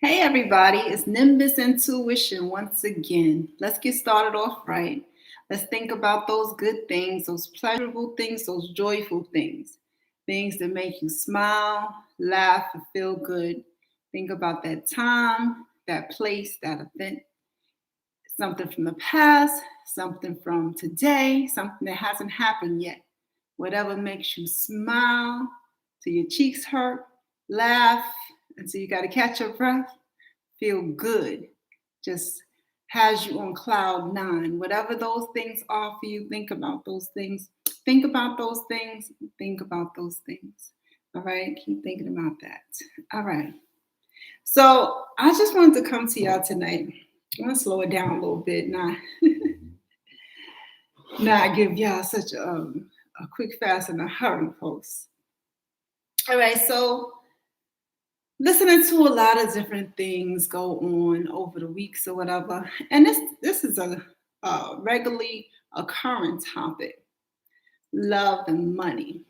Hey everybody, it's Nimbus Intuition once again. Let's get started off right. Let's think about those good things, those pleasurable things, those joyful things that make you smile, laugh, and feel good. Think about that time, that place, that event, something from the past, something from today, something that hasn't happened yet. Whatever makes you smile till your cheeks hurt, laugh until you got to catch your breath, feel good, just has you on cloud nine. Whatever those things are for you, think about those things. Think about those things. Think about those things. All right, keep thinking about that. All right. So I just wanted to come to y'all tonight. I'm gonna slow it down a little bit, not give y'all such a quick, fast, and a hurry post. All right, so listening to a lot of different things go on over the weeks or whatever, and this is a regularly occurring topic: love and money.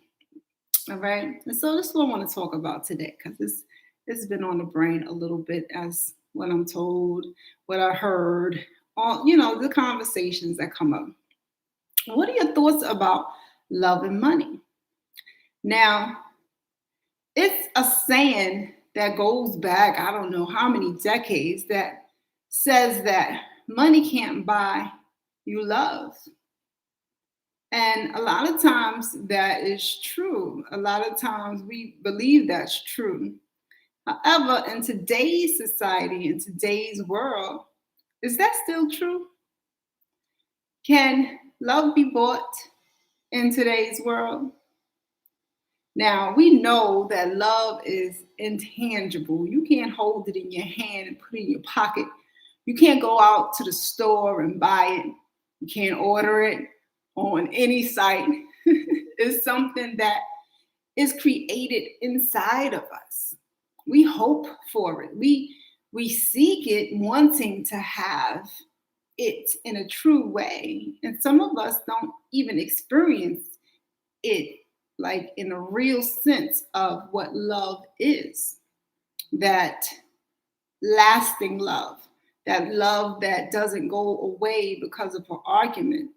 All right, and so this is what I want to talk about today because it's been on the brain a little bit as what I'm told, what I heard, all the conversations that come up. What are your thoughts about love and money? Now, it's a saying that goes back, I don't know how many decades, that says that money can't buy you love. And a lot of times that is true. A lot of times we believe that's true. However, in today's society, in today's world, is that still true? Can love be bought in today's world? Now, we know that love is intangible. You can't hold it in your hand and put it in your pocket. You can't go out to the store and buy it. You can't order it on any site. It's something that is created inside of us. We hope for it. We seek it, wanting to have it in a true way. And some of us don't even experience it like in a real sense of what love is. That lasting love, that love that doesn't go away because of an argument,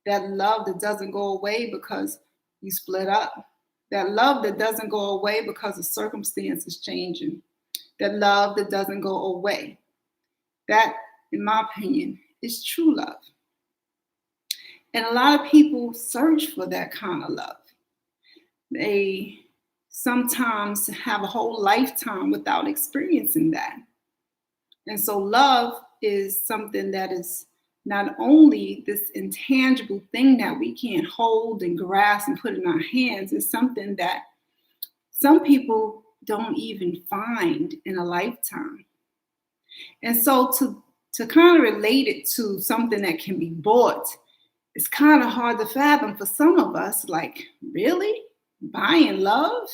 that love that doesn't go away because you split up, that love that doesn't go away because the circumstances changing, that love that doesn't go away. That, in my opinion, is true love. And a lot of people search for that kind of love. They sometimes have a whole lifetime without experiencing that. And so love is something that is not only this intangible thing that we can't hold and grasp and put in our hands, it's something that some people don't even find in a lifetime. And so to kind of relate it to something that can be bought, it's kind of hard to fathom for some of us. Like, really? Buying love?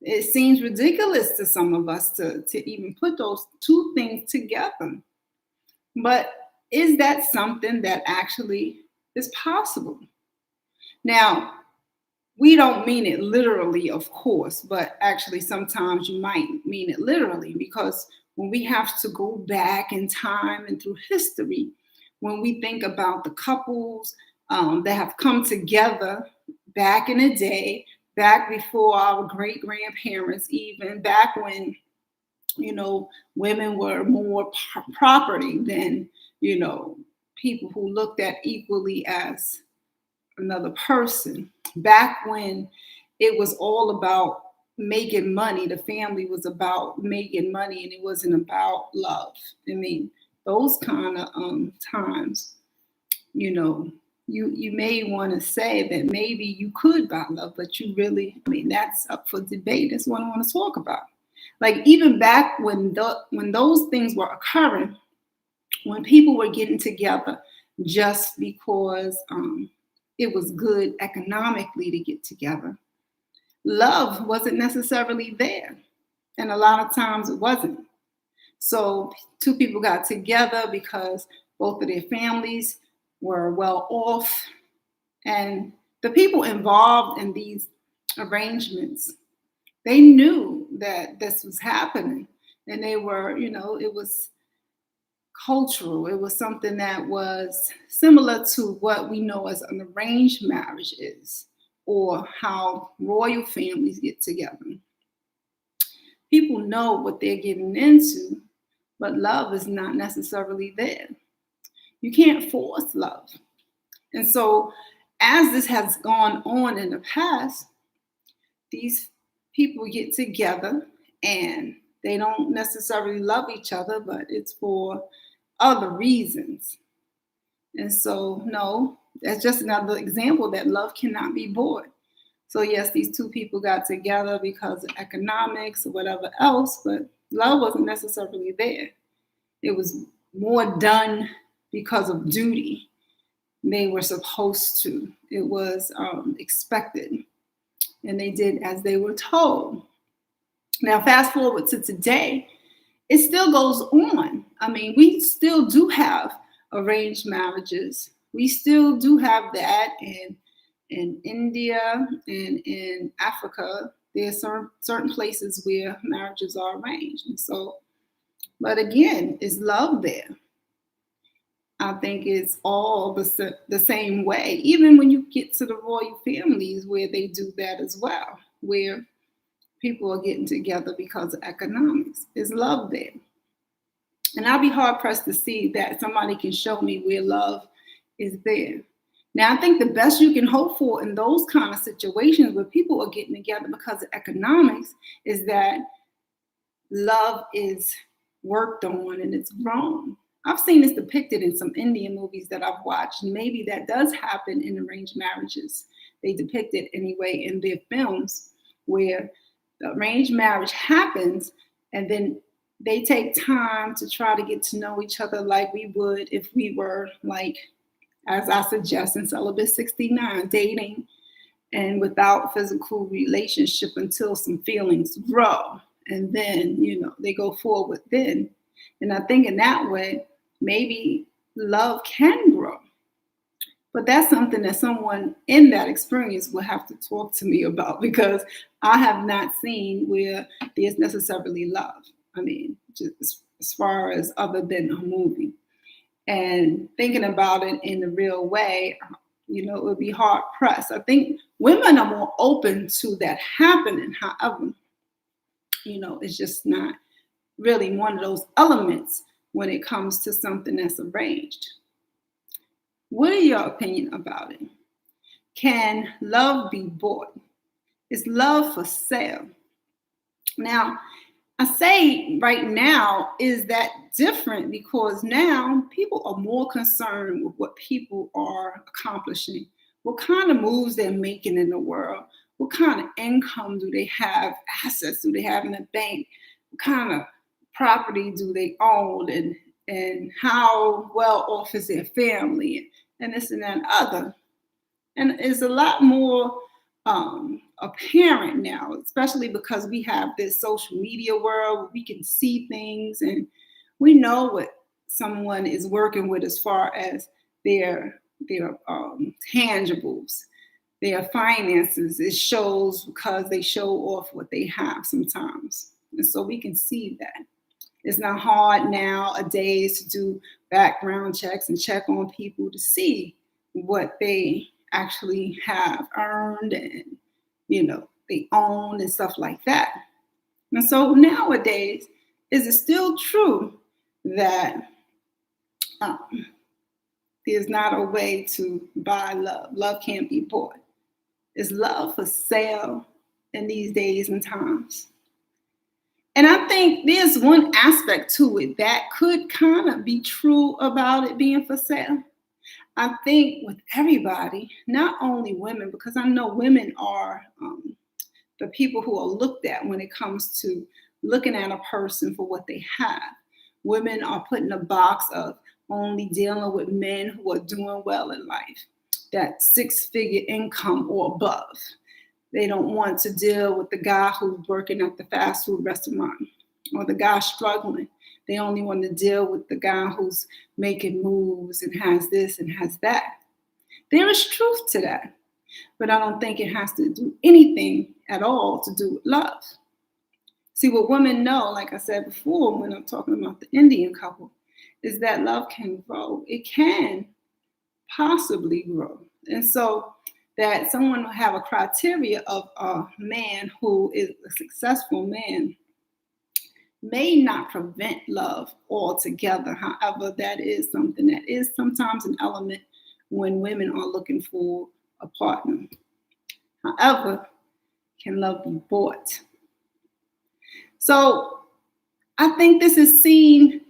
It seems ridiculous to some of us to even put those two things together. But is that something that actually is possible? Now, we don't mean it literally, of course, but actually sometimes you might mean it literally, because when we have to go back in time and through history, when we think about the couples that have come together back in the day, back before our great grandparents, even back when, women were more property than, people who looked at equally as another person. Back when it was all about making money, the family was about making money and it wasn't about love. I mean, those kind of times, you may want to say that maybe you could buy love, but you really, that's up for debate. That's what I want to talk about. Like, even back when those things were occurring, when people were getting together just because it was good economically to get together, love wasn't necessarily there. And a lot of times it wasn't. So two people got together because both of their families were well off. And the people involved in these arrangements, they knew that this was happening. And they were, it was cultural. It was something that was similar to what we know as an arranged marriage is, or how royal families get together. People know what they're getting into, but love is not necessarily there. You can't force love. And so, as this has gone on in the past, these people get together and they don't necessarily love each other, but it's for other reasons. And so, no, that's just another example that love cannot be bought. So, yes, these two people got together because of economics or whatever else, but love wasn't necessarily there. It was more done because of duty. They were supposed to. It was expected. And they did as they were told. Now, fast forward to today, it still goes on. I mean, we still do have arranged marriages. We still do have that in India and in Africa. There's certain places where marriages are arranged. And so, but again, is love there? I think it's all the same way. Even when you get to the royal families where they do that as well, where people are getting together because of economics. Is love there? And I'll be hard pressed to see that somebody can show me where love is there. Now, I think the best you can hope for in those kind of situations where people are getting together because of economics is that love is worked on and it's grown. I've seen this depicted in some Indian movies that I've watched. Maybe that does happen in arranged marriages. They depict it anyway in their films where the arranged marriage happens and then they take time to try to get to know each other like we would if we were, like, as I suggest in Celibate 69, dating and without physical relationship until some feelings grow. And then, they go forward then. And I think in that way, maybe love can grow. But that's something that someone in that experience will have to talk to me about, because I have not seen where there's necessarily love. I mean, just as far as other than a movie. And thinking about it in the real way, it would be hard pressed. I think women are more open to that happening. However, it's just not really one of those elements when it comes to something that's arranged. What are your opinion about it? Can love be bought? Is love for sale? Now, I say right now, is that different? Because now people are more concerned with what people are accomplishing, what kind of moves they're making in the world, what kind of income do they have, assets do they have in the bank, what kind of property do they own, and how well off is their family, and this and that and other. And it's a lot more apparent now, especially because we have this social media world where we can see things and we know what someone is working with as far as their tangibles, their finances. It shows because they show off what they have sometimes. And so we can see that. It's not hard nowadays to do background checks and check on people to see what they actually have earned and, they own and stuff like that. And so nowadays, is it still true that there's not a way to buy love? Love can't be bought. Is love for sale in these days and times? And I think there's one aspect to it that could kind of be true about it being for sale. I think with everybody, not only women, because I know women are the people who are looked at when it comes to looking at a person for what they have. Women are put in a box of only dealing with men who are doing well in life, that 6-figure income or above. They don't want to deal with the guy who's working at the fast food restaurant or the guy struggling. They only want to deal with the guy who's making moves and has this and has that. There is truth to that, but I don't think it has to do anything at all to do with love. See, what women know, like I said before, when I'm talking about the Indian couple, is that love can grow. It can possibly grow. And so that someone will have a criteria of a man who is a successful man may not prevent love altogether. However, that is something that is sometimes an element when women are looking for a partner. However, can love be bought? So I think this is seen.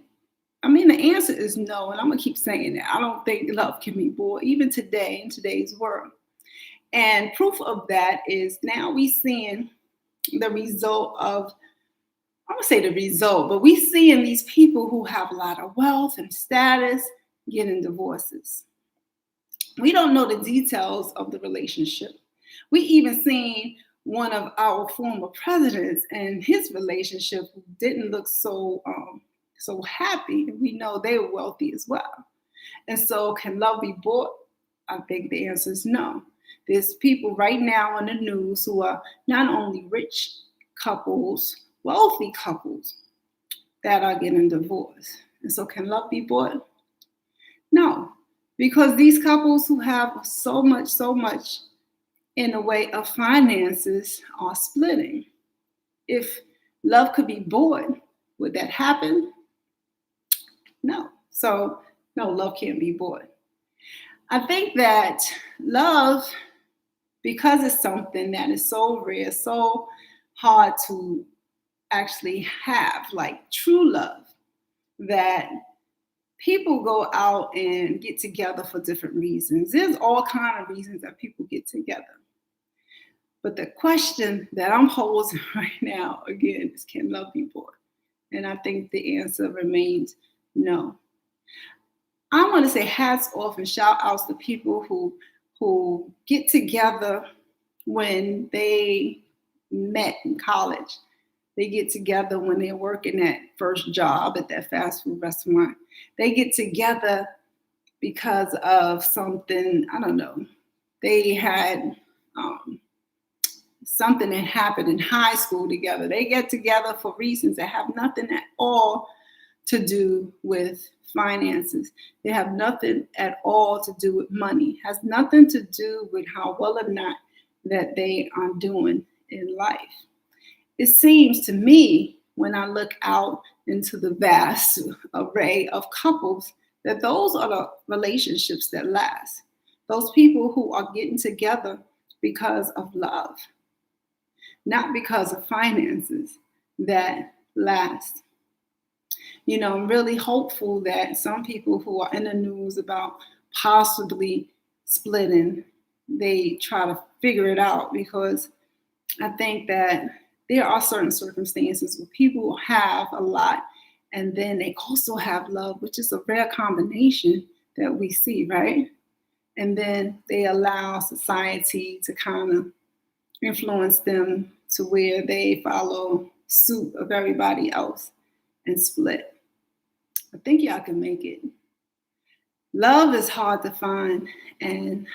The answer is no, and I'm gonna keep saying that. I don't think love can be bought, even today in today's world. And proof of that is now we seeing the result of, I won't say the result, but we seeing these people who have a lot of wealth and status getting divorces. We don't know the details of the relationship. We even seen one of our former presidents and his relationship didn't look so happy. We know they were wealthy as well. And so can love be bought? I think the answer is no. There's people right now on the news who are not only rich couples, wealthy couples that are getting divorced. And so can love be bought? No, because these couples who have so much in the way of finances are splitting. If love could be bought, would that happen? No. So no, love can't be bought. I think that love, because it's something that is so rare, so hard to actually have, like true love, that people go out and get together for different reasons. There's all kinds of reasons that people get together. But the question that I'm posing right now, again, is can love be bought? And I think the answer remains no. I want to say hats off and shout outs to people who get together when they met in college. They get together when they're working that first job at that fast food restaurant. They get together because of something, I don't know. They had something that happened in high school together. They get together for reasons that have nothing at all to do with finances. They have nothing at all to do with money. It has nothing to do with how well or not that they are doing in life. It seems to me, when I look out into the vast array of couples, that those are the relationships that last. Those people who are getting together because of love, not because of finances, that last. I'm really hopeful that some people who are in the news about possibly splitting, they try to figure it out, because I think that there are certain circumstances where people have a lot and then they also have love, which is a rare combination that we see, right? And then they allow society to kind of influence them to where they follow suit of everybody else and split. I think y'all can make it. Love is hard to find, and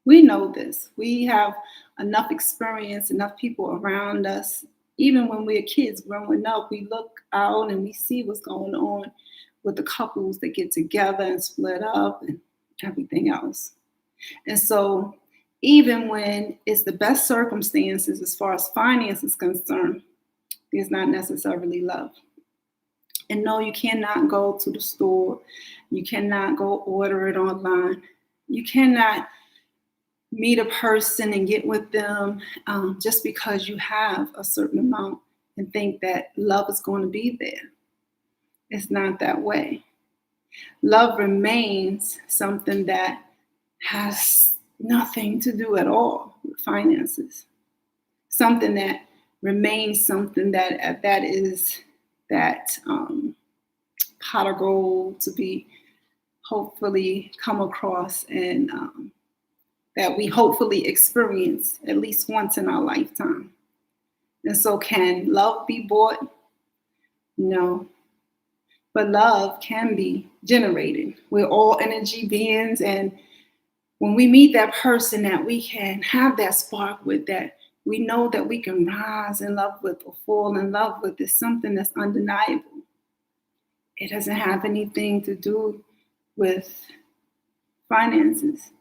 we know this. We have enough experience, enough people around us. Even when we're kids growing up, we look out and we see what's going on with the couples that get together and split up and everything else. And so even when it's the best circumstances as far as finance is concerned, there's not necessarily love. And no, you cannot go to the store. You cannot go order it online. You cannot meet a person and get with them just because you have a certain amount and think that love is going to be there. It's not that way. Love remains something that has nothing to do at all with finances. Something that remains something that is that pot of gold to be hopefully come across and that we hopefully experience at least once in our lifetime. And so can love be bought? No. But love can be generated. We're all energy beings, and when we meet that person that we can have that spark with, that we know that we can rise in love with or fall in love with is something that's undeniable. It doesn't have anything to do with finances.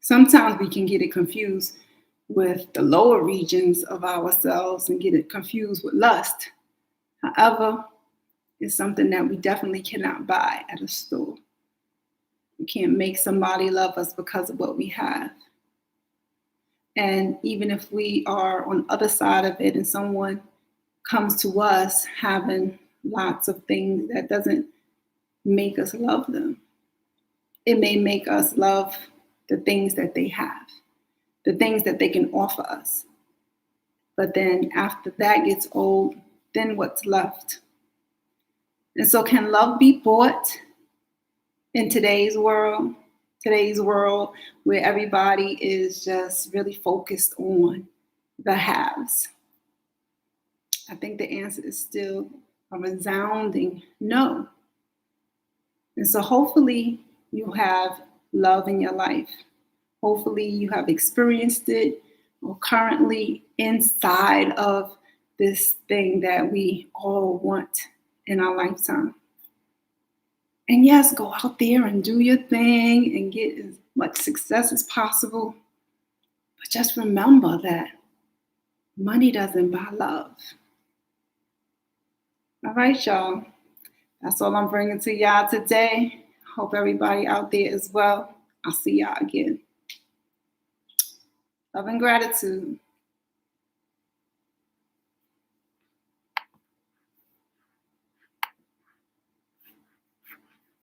Sometimes we can get it confused with the lower regions of ourselves and get it confused with lust. However, it's something that we definitely cannot buy at a store. We can't make somebody love us because of what we have. And even if we are on the other side of it and someone comes to us having lots of things, that doesn't make us love them. It may make us love the things that they have, the things that they can offer us. But then after that gets old, then what's left? And so can love be bought in today's world? Today's world where everybody is just really focused on the haves. I think the answer is still a resounding no. And so hopefully you have love in your life. Hopefully you have experienced it or currently inside of this thing that we all want in our lifetime. And yes, go out there and do your thing and get as much success as possible. But just remember that money doesn't buy love. All right, y'all. That's all I'm bringing to y'all today. Hope everybody out there as well. I'll see y'all again. Love and gratitude.